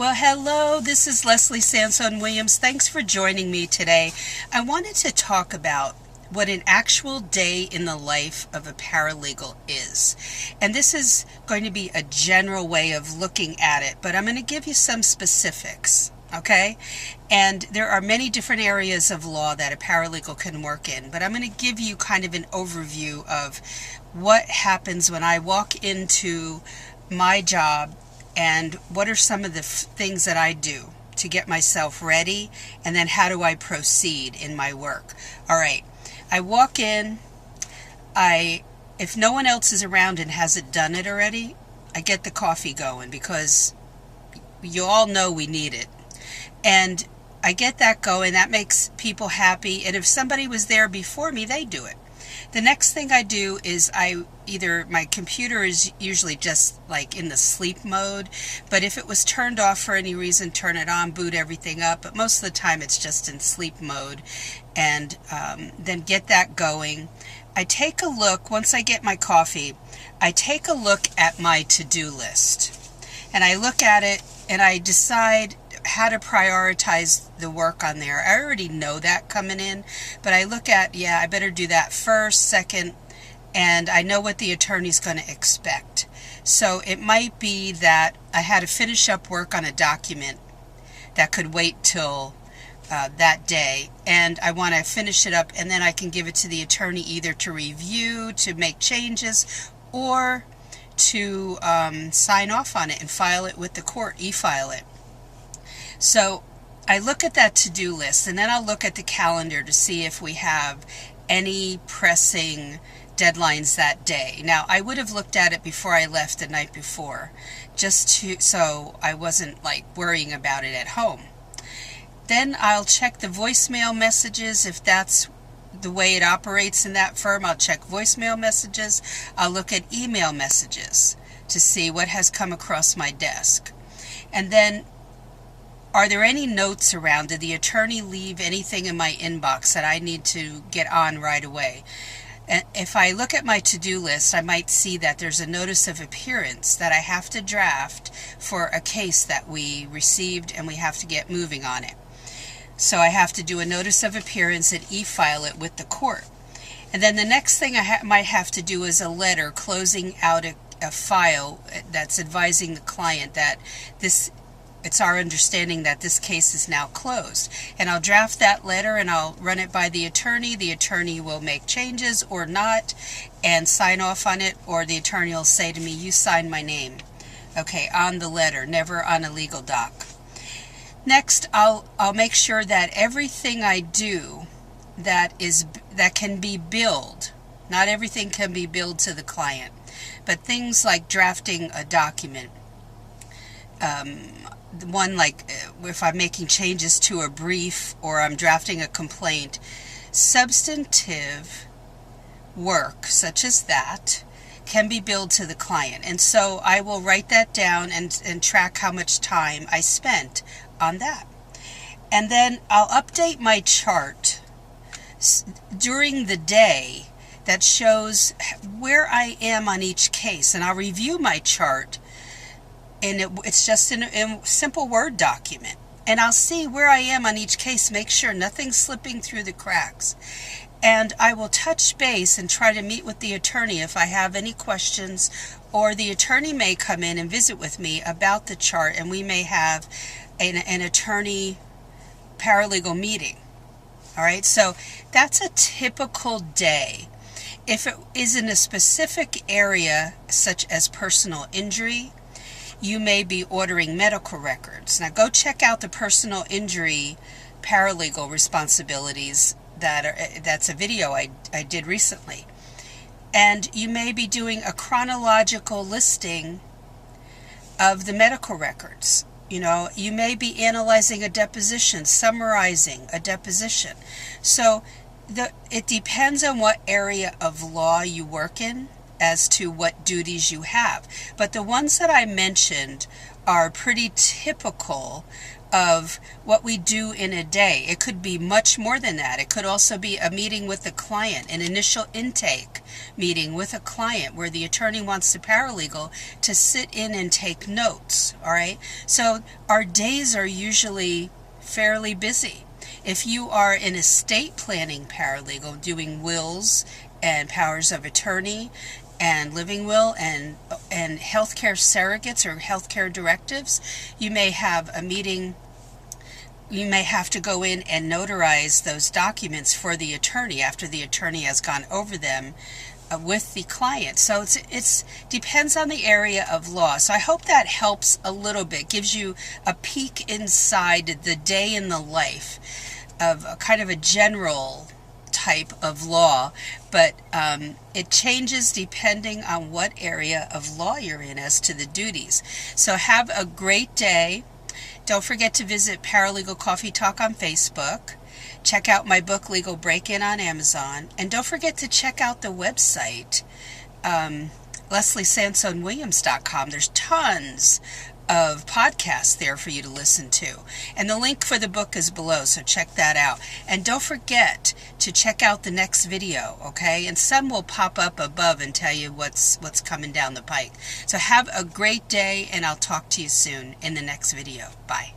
Well, hello, this is Leslie Sansone Williams. Thanks for joining me today. I wanted to talk about what an actual day in the life of a paralegal is. And this is going to be a general way of looking at it, but I'm going to give you some specifics, okay? And there are many different areas of law that a paralegal can work in, but I'm going to give you kind of an overview of what happens when I walk into my job and what are some of the things that I do to get myself ready, and then how do I proceed in my work. All right, I walk in, if no one else is around and hasn't done it already, I get the coffee going because you all know we need it. And I get that going, that makes people happy, and if somebody was there before me, they do it. The next thing I do is my computer is usually just like in the sleep mode, but if it was turned off for any reason, turn it on, boot everything up, but most of the time it's just in sleep mode, and then get that going. I take a look, once I get my coffee, I take a look at my to-do list, and I look at it and I decide how to prioritize the work on there. I already know that coming in, but I look at, I better do that first, second, and I know what the attorney's going to expect. So it might be that I had to finish up work on a document that could wait till that day, and I want to finish it up, and then I can give it to the attorney either to review, to make changes, or to sign off on it and file it with the court, e-file it. So I look at that to-do list, and then I'll look at the calendar to see if we have any pressing deadlines that day. Now, I would have looked at it before I left the night before, so I wasn't like worrying about it at home. Then I'll check the voicemail messages. If that's the way it operates in that firm, I'll check voicemail messages. I'll look at email messages to see what has come across my desk. And then, are there any notes around? Did the attorney leave anything in my inbox that I need to get on right away? And if I look at my to-do list, I might see that there's a notice of appearance that I have to draft for a case that we received, and we have to get moving on it. So I have to do a notice of appearance and e-file it with the court. And then the next thing I might have to do is a letter closing out a file that's advising the client that it's our understanding that this case is now closed. And I'll draft that letter and I'll run it by the attorney. The attorney will make changes or not and sign off on it, or the attorney will say to me, you sign my name, okay, on the letter, never on a legal doc. Next, I'll make sure that everything I do that can be billed, not everything can be billed to the client, but things like drafting a document, one like if I'm making changes to a brief or I'm drafting a complaint, substantive work such as that can be billed to the client. And so I will write that down and track how much time I spent on that. And then I'll update my chart during the day that shows where I am on each case, and I'll review my chart, and it's just in a simple Word document, and I'll see where I am on each case, make sure nothing's slipping through the cracks. And I will touch base and try to meet with the attorney if I have any questions, or the attorney may come in and visit with me about the chart, and we may have an attorney paralegal meeting. All right, so that's a typical day. If it is in a specific area, such as personal injury, you may be ordering medical records. Now go check out the personal injury paralegal responsibilities. That's a video I did recently. And you may be doing a chronological listing of the medical records. You may be analyzing a deposition, summarizing a deposition. So it depends on what area of law you work in as to what duties you have. But the ones that I mentioned are pretty typical of what we do in a day. It could be much more than that. It could also be a meeting with the client, an initial intake meeting with a client where the attorney wants the paralegal to sit in and take notes. All right. So our days are usually fairly busy. If you are an estate planning paralegal doing wills and powers of attorney and living will and healthcare surrogates or healthcare directives, you may have a meeting. You may have to go in and notarize those documents for the attorney after the attorney has gone over them with the client. So it's depends on the area of law. So I hope that helps a little bit, gives you a peek inside the day in the life of a kind of a general type of law, but it changes depending on what area of law you're in as to the duties. So have a great day. Don't forget to visit Paralegal Coffee Talk on Facebook. Check out my book, Legal Break-In, on Amazon. And don't forget to check out the website, LeslieSansonWilliams.com. There's tons of podcasts there for you to listen to. And the link for the book is below, so check that out. And don't forget to check out the next video, okay? And some will pop up above and tell you what's coming down the pike. So have a great day, and I'll talk to you soon in the next video. Bye.